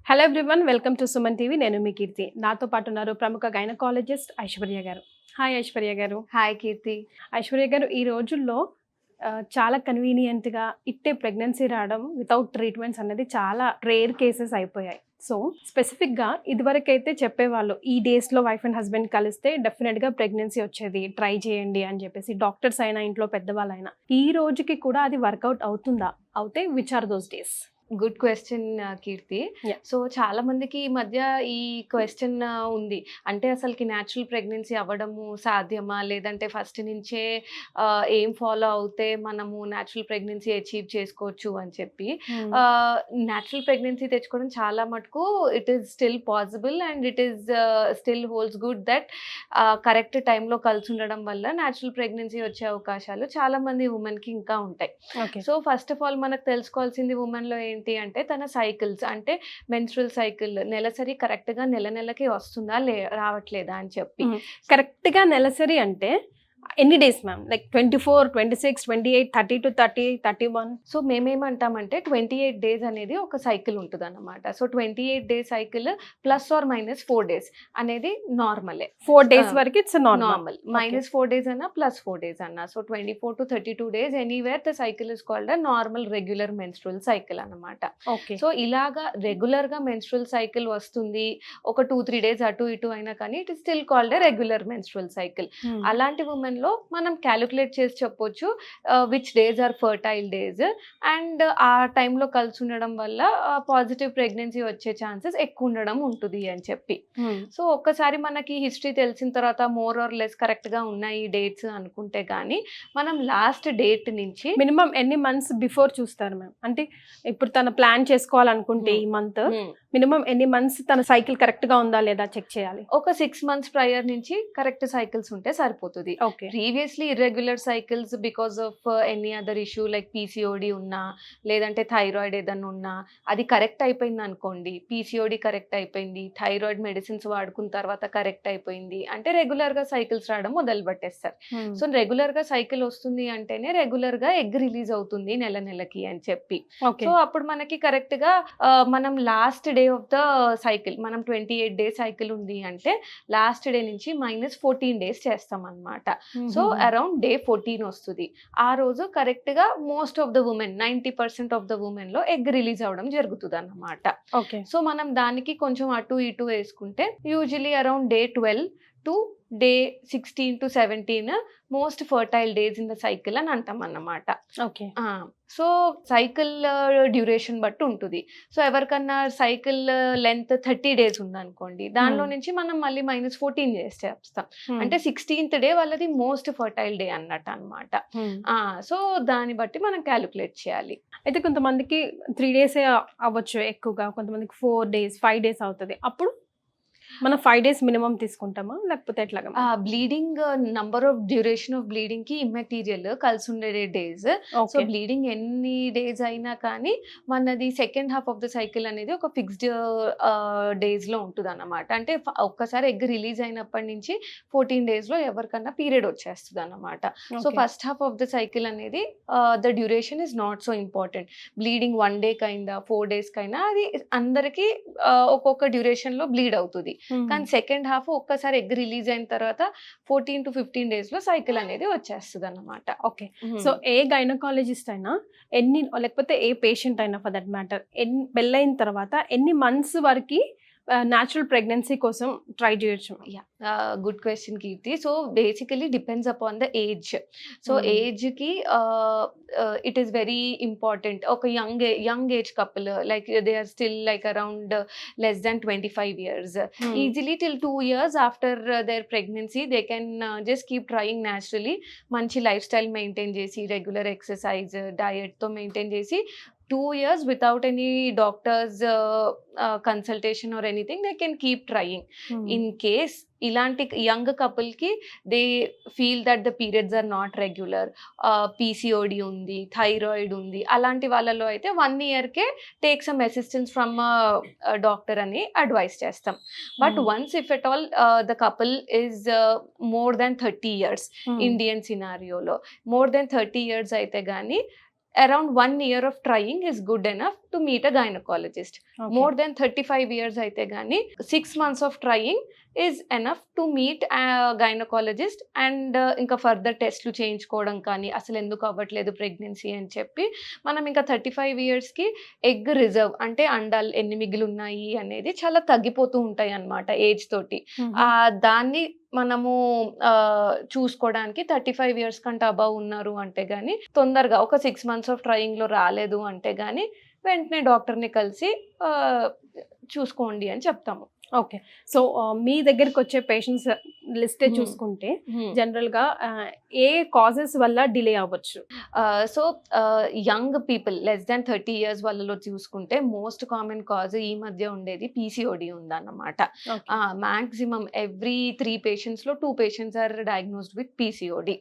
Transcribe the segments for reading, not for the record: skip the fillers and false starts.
Hello everyone, welcome to Suman TV. నేను మీ కీర్తి. నాతో పాటు ఉన్నారు ప్రముఖ గైనకాలజిస్ట్ ఐశ్వర్య గారు. హాయ్ ఐశ్వర్య గారు. హాయ్ కీర్తి. ఐశ్వర్య గారు, ఈ రోజుల్లో చాలా కన్వీనియంట్గా ఇట్టే ప్రెగ్నెన్సీ రావడం వితౌట్ ట్రీట్మెంట్స్ అనేది చాలా రేర్ కేసెస్ అయిపోయాయి. సో స్పెసిఫిక్గా ఇదివరకైతే చెప్పేవాళ్ళు, ఈ డేస్లో వైఫ్ అండ్ హస్బెండ్ కలిస్తే డెఫినెట్గా ప్రెగ్నెన్సీ వచ్చేది, ట్రై చేయండి అని చెప్పేసి డాక్టర్స్ అయినా ఇంట్లో పెద్దవాళ్ళైనా. ఈ రోజుకి కూడా అది వర్కౌట్ అవుతుందా? అవుతే which are those days? Good question Keerthi. Yeah. So చాలా మందికి ఈ మధ్య ఈ క్వశ్చన్ ఉంది. అంటే అసలుకి న్యాచురల్ ప్రెగ్నెన్సీ అవ్వడము సాధ్యమా, లేదంటే ఫస్ట్ నుంచే ఏం ఫాలో అవుతే మనము న్యాచురల్ ప్రెగ్నెన్సీ అచీవ్ చేసుకోవచ్చు అని చెప్పి. న్యాచురల్ ప్రెగ్నెన్సీ తెచ్చుకోవడం చాలా మటుకు it is still possible and it is still holds good that correct టైంలో కలిసి ఉండడం వల్ల న్యాచురల్ ప్రెగ్నెన్సీ వచ్చే అవకాశాలు చాలా మంది ఉమెన్కి ఇంకా ఉంటాయి. సో ఫస్ట్ ఆఫ్ ఆల్ మనకు తెలుసుకోవాల్సింది ఉమెన్లో ఏంటి అంటే తన సైకిల్స్, అంటే మెన్స్ట్రువల్ సైకిల్ నెలసరి కరెక్ట్గా నెలకి వస్తుందా రావట్లేదా అని చెప్పి. కరెక్ట్గా నెలసరి అంటే ఎన్ని days ma'am? Like 24, 26, 28, 30 to 30, 31? So మేమేమంటామంటే 28 డేస్ అనేది ఒక సైకిల్ ఉంటుంది అన్నమాట. So 28 day cycle +or-4 days అనేది నార్మలే. 4 days వరకు ఇట్స్ నార్మల్. -4 డేస్ అన్నా +4 డేస్ అన్నా. So 24 to 32 days anywhere the cycle is called a normal regular menstrual cycle అన్నమాట. ఓకే. సో ఇలాగా రెగ్యులర్గా మెన్స్ట్రువల్ సైకిల్ వస్తుంది, ఒక 2-3 డేస్ అటు ఇటు అయినా కానీ it is still called a regular menstrual cycle. అలాంటి ఉమెన్ లో మనం క్యాలిక్యులేట్ చేసి చెప్పొచ్చు which days are fertile days, and ఆ టైంలో కలిసి ఉండడం వల్ల పాజిటివ్ ప్రెగ్నెన్సీ వచ్చే ఛాన్సెస్ ఎక్కువ ఉండడం ఉంటుంది అని చెప్పి. సో ఒక్కసారి మనకి హిస్టరీ తెలిసిన తర్వాత మోర్ ఆర్ లెస్ కరెక్ట్ గా ఉన్నాయి డేట్స్ అనుకుంటే కానీ మనం లాస్ట్ డేట్ నుంచి మినిమం ఎన్ని మంత్స్ బిఫోర్ చూస్తారు మ్యామ్? అంటే ఇప్పుడు తన ప్లాన్ చేసుకోవాలనుకుంటే ఈ మంత్ మినిమం ఎన్ని మంత్స్ తన సైకిల్ కరెక్ట్ గా ఉందా లేదా చెక్ చేయాలి? ఒక 6 months ప్రయర్ నుంచి కరెక్ట్ సైకిల్స్ ఉంటే సరిపోతుంది. Okay. Previously irregular cycles because of any other issue like PCOD ఉన్నా, లేదంటే థైరాయిడ్ ఏదన్నా ఉన్నా, అది కరెక్ట్ అయిపోయింది అనుకోండి, పీసీఓడి కరెక్ట్ అయిపోయింది, థైరాయిడ్ మెడిసిన్స్ వాడుకున్న తర్వాత కరెక్ట్ అయిపోయింది అంటే రెగ్యులర్ గా సైకిల్స్ రావడం మొదలు పెట్టేస్తారు. సో రెగ్యులర్ గా సైకిల్ వస్తుంది అంటేనే రెగ్యులర్ గా ఎగ్ రిలీజ్ అవుతుంది నెలకి అని చెప్పి. సో అప్పుడు మనకి కరెక్ట్ గా మనం last day of the cycle, మనం 28 డే సైకిల్ ఉంది అంటే లాస్ట్ డే నుంచి -14 డేస్ చేస్తాం అన్నమాట. సో అరౌండ్ డే 14 వస్తుంది. ఆ రోజు కరెక్ట్ గా most of the women 90% of the women లో ఎగ్ రిలీజ్ అవడం జరుగుతుంది అన్నమాట. ఓకే. సో మనం దానికి కొంచెం అటు ఇటు వేసుకుంటే usually around day 12 to day 16 to 17 most fertile days in the cycle అని అంటాం అన్నమాట. ఓకే. సో సైకిల్ డ్యూరేషన్ బట్టి ఉంటుంది. సో ఎవరికన్నా సైకిల్ లెంత్ 30 డేస్ ఉందనుకోండి, దానిలో నుంచి మనం మళ్ళీ -14 డేస్ చేస్తాం. అంటే 16th డే వాళ్ళది మోస్ట్ ఫర్టైల్ డే అన్నట్టు అనమాట. సో దాన్ని బట్టి మనం క్యాలిక్యులేట్ చేయాలి. అయితే కొంతమందికి 3 days అవ్వచ్చు ఎక్కువగా, కొంతమందికి 4 days, 5 days అవుతుంది. అప్పుడు మనం 5 days మినిమం తీసుకుంటామా లేకపోతే ఎట్లాగా? Bleeding number of duration of bleeding కి ఇమ్మెటీరియల్ కలిసి ఉండే డేస్. సో బ్లీడింగ్ ఎన్ని డేస్ అయినా కానీ మనది second half of the cycle అనేది ఒక ఫిక్స్డ్ డేస్ లో ఉంటుంది అన్నమాట. అంటే ఒక్కసారి ఎగ్ రిలీజ్ అయినప్పటి నుంచి 14 days లో ఎవరికన్నా పీరియడ్ వచ్చేస్తుంది అన్నమాట. So first half of the cycle అనేది the duration is not so important. Bleeding 1 day కైందా 4 days కైనా అది అందరికి ఒక్కొక్క డ్యూరేషన్ లో బ్లీడ్ అవుతుంది. కానీ సెకండ్ హాఫ్ ఒక్కసారి ఎగ్ రిలీజ్ అయిన తర్వాత 14 to 15 days లో సైకిల్ అనేది వచ్చేస్తుంది అన్నమాట. ఓకే. సో ఏ గైనకాలజిస్ట్ అయినా ఎన్ని, లేకపోతే ఏ పేషెంట్ అయినా ఫర్ దట్ మ్యాటర్, పెళ్ళైన తర్వాత ఎన్ని మంత్స్ వరకు న్యాచురల్ ప్రెగ్నెన్సీ కోసం ట్రై చేయొచ్చు? Good question Keerthi. So basically depends upon the age. So ఏజ్కి ఇట్ ఈస్ వెరీ ఇంపార్టెంట్. ఒక young age couple like they are still like around less than 25 years, easily till 2 years after their pregnancy they can just keep trying naturally. మంచి life style maintain చేసి, regular exercise, డయట్తో maintain చేసి 2 years without any doctor's consultation or anything, they can keep trying. In case ఇలాంటి young couple కి they feel that the periods are not regular, PCOD ఉంది, thyroid ఉంది, అలాంటి వాళ్ళలో అయితే 1 yearకే take some assistance from doctor అని అడ్వైస్ చేస్తాం. But once if at all the couple is more than 30 years, Indian సినారియోలో మోర్ దాన్ 30 years అయితే కానీ around 1 year of trying is good enough to meet a gynecologist. More than 35 years అయితే గానీ 6 months of trying is enough to meet a gynecologist and ఇంకా further టెస్ట్లు చేయించుకోవడం కానీ అసలు ఎందుకు అవ్వట్లేదు ప్రెగ్నెన్సీ అని చెప్పి మనం ఇంకా 35 ఇయర్స్కి ఎగ్ రిజర్వ్ అంటే అండాలు ఎన్ని మిగిలి ఉన్నాయి అనేది చాలా తగ్గిపోతూ ఉంటాయి అన్నమాట ఏజ్ తోటి. దాన్ని మనము చూసుకోవడానికి 35 ఇయర్స్ కంటే అబవ్ ఉన్నారు అంటే కానీ తొందరగా ఒక 6 months ఆఫ్ ట్రయింగ్లో రాలేదు అంటే కానీ వెంటనే డాక్టర్ని కలిసి చూసుకోండి అని చెప్తాము. ఓకే. సో మీ దగ్గరికి వచ్చే పేషెంట్స్ లిస్టే చూసుకుంటే జనరల్గా ఏ కాజెస్ వల్ల డిలే అవ్వచ్చు? So young people less than 30 years వాళ్ళలో చూసుకుంటే మోస్ట్ కామన్ కాజ్ ఈ మధ్య ఉండేది పీసీఓడి ఉందన్నమాట. మాక్సిమం ఎవ్రీ 3 patientsలో 2 patients are diagnosed with PCOD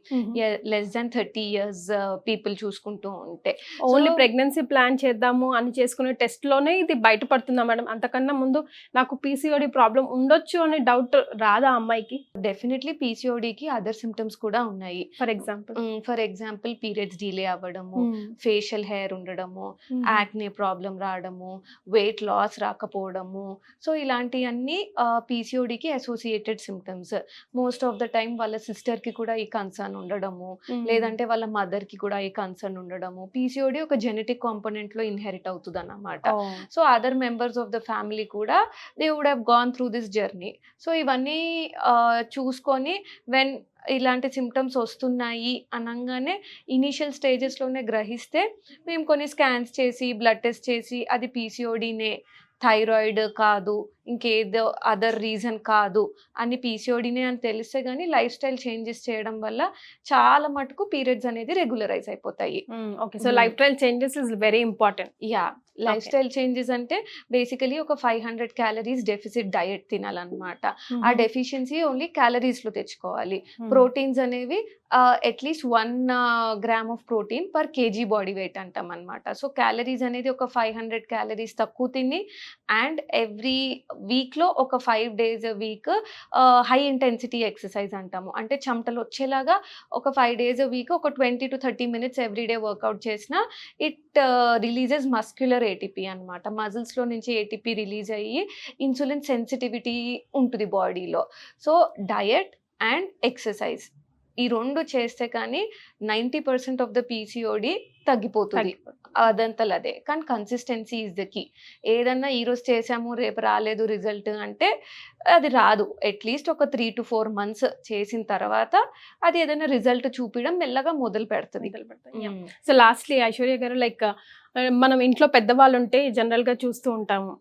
less than 30 years people చూసుకుంటూ ఉంటే. ఓన్లీ ప్రెగ్నెన్సీ ప్లాన్ చేద్దాము అని చేసుకునే టెస్ట్లోనే ఇది బయటపడుతుందా మేడం? అంతకన్నా ముందు నాకు పీసీఓడి ప్రాబ్లం ఉండొచ్చు అనే డౌట్ రాదా అమ్మాయికి? డెఫినెట్లీ పీసీఓడికి అదర్ సిమ్టమ్స్ కూడా ఉన్నాయి. ఫర్ ఎగ్జాంపుల్ పీరియడ్స్ డిలే అవ్వడము, ఫేషియల్ హెయిర్ ఉండడము, యాక్నే ప్రాబ్లం రావడము, వెయిట్ లాస్ రాకపోవడము. సో ఇలాంటివన్నీ పీసీఓడికి associated symptoms. Most of the time వాళ్ళ సిస్టర్కి కూడా ఈ కన్సర్న్ ఉండడము, లేదంటే వాళ్ళ మదర్కి కూడా ఈ కన్సర్న్ ఉండడము. పీసీఓడి ఒక జెనెటిక్ కాంపోనెంట్లో ఇన్హెరిట్ అవుతుంది అన్నమాట. So other members of the family కూడా they would have gone through this journey. So ఇవన్నీ చూసుకొని వెన్ ఇలాంటి సిమ్టమ్స్ వస్తున్నాయి అనగానే ఇనీషియల్ స్టేజెస్లోనే గ్రహిస్తే మేము కొన్ని స్కాన్స్ చేసి బ్లడ్ టెస్ట్ చేసి అది పీసీఓడినే, థైరాయిడ్ కాదు, ఇంకేదో అదర్ రీజన్ కాదు అని పీసీఓడినే అని తెలిస్తే కానీ లైఫ్ స్టైల్ చేంజెస్ చేయడం వల్ల చాలా మటుకు పీరియడ్స్ అనేది రెగ్యులరైజ్ అయిపోతాయి. Okay. So life style changes is very important. Yeah, life style changes అంటే బేసికలీ ఒక 500 calories డెఫిసిట్ డయట్ తినాలన్నమాట. ఆ డెఫిషియన్సీ ఓన్లీ క్యాలరీస్లో తెచ్చుకోవాలి. ప్రోటీన్స్ అనేవి at least 1 gram of protein per kg body weight అంటాం అనమాట. సో క్యాలరీస్ అనేది ఒక 500 calories తక్కువ తిని అండ్ ఎవ్రీ వీక్లో ఒక 5 days a week high intensity exercise అంటాము. అంటే చెమటలు వచ్చేలాగా ఒక 5 days a week ఒక 20 to 30 minutes ఎవ్రీడే వర్కౌట్ చేసిన ఇట్ రిలీజెస్ మస్క్యులర్ ఏటీపీ అనమాట. మజిల్స్లో నుంచి ఏటీపీ రిలీజ్ అయ్యి ఇన్సులిన్ సెన్సిటివిటీ ఉంటుంది బాడీలో. సో డయట్ అండ్ ఎక్సర్సైజ్ ఈ 2 చేస్తే కానీ 90% ఆఫ్ ద పీసీఓడి తగ్గిపోతుంది అదంతలదే. కానీ కన్సిస్టెన్సీ ఈజ్ ద కీ. ఏదన్నా ఈరోజు చేసాము రేపు రాలేదు రిజల్ట్ అంటే అది రాదు. అట్లీస్ట్ ఒక 3 to 4 months చేసిన తర్వాత అది ఏదైనా రిజల్ట్ చూపించడం మెల్లగా మొదలు పెడుతుంది. సో లాస్ట్లీ ఐశ్వర్య గారు, లైక్ మనం ఇంట్లో పెద్దవాళ్ళు ఉంటే జనరల్గా చూస్తూ ఉంటాము,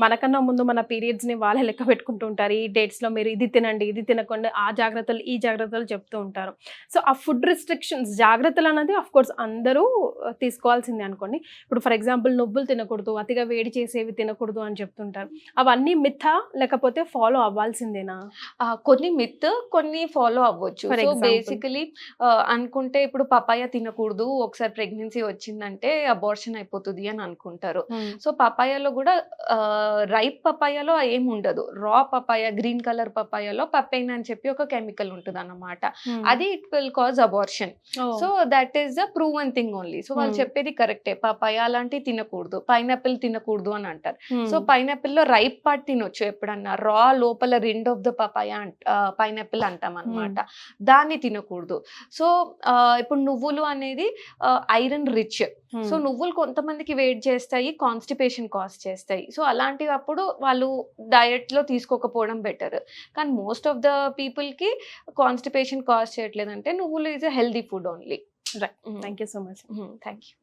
మనకన్నా ముందు మన పీరియడ్స్ని వాళ్ళే లెక్క పెట్టుకుంటూ ఉంటారు. ఈ డేట్స్లో మీరు ఇది తినండి, ఇది తినకుండా ఆ జాగ్రత్తలు ఈ జాగ్రత్తలు చెప్తూ ఉంటారు. సో ఆ ఫుడ్ రిస్ట్రిక్షన్స్ జాగ్రత్తలు అనేది అఫ్ కోర్స్ అందరూ తీసుకోవాల్సిందే అనుకోండి. ఇప్పుడు ఫర్ ఎగ్జాంపుల్ నువ్వులు తినకూడదు, అతిగా వేడి చేసేవి తినకూడదు అని చెప్తుంటారు. అవన్నీ మిథా లేకపోతే ఫాలో అవ్వాల్సిందేనా? కొన్ని మిత్, కొన్ని ఫాలో అవ్వచ్చు. సో బేసికలీ అనుకుంటే ఇప్పుడు పపాయ తినకూడదు, ఒకసారి ప్రెగ్నెన్సీ వచ్చిందంటే అబార్షన్ అయిపోతుంది అని అనుకుంటారు. సో పపాయలో కూడా రైప్ పపాయలో ఏం ఉండదు. రా పపాయ, గ్రీన్ కలర్ పపాయలో పపైన్ అని చెప్పి ఒక కెమికల్ ఉంటుంది అన్నమాట. అది it will cause abortion. So that is the proven thing only. So వాళ్ళు చెప్పేది కరెక్టే, పపాయ అలాంటివి తినకూడదు, పైనాపిల్ తినకూడదు అని అంటారు. సో పైనాపిల్లో రైప్ పార్ట్ తినొచ్చు ఎప్పుడన్నా, రా లోపల రిండ్ ఆఫ్ ద పపాయ పైనాపిల్ అంటాం అనమాట, దాన్ని తినకూడదు. సో ఇప్పుడు నువ్వులు అనేది ఐరన్ రిచ్. సో నువ్వులు కొంతమందికి వెయిట్ చేస్తాయి, కాన్స్టిపేషన్ కాజ్ చేస్తాయి. సో అలాంటివి అప్పుడు వాళ్ళు డయట్లో తీసుకోకపోవడం బెటర్. కానీ మోస్ట్ ఆఫ్ ద పీపుల్కి కాన్స్టిపేషన్ కాజ్ చేయట్లేదంటే నువ్వులు is a healthy food only. Right. Thank you so much. Thank you.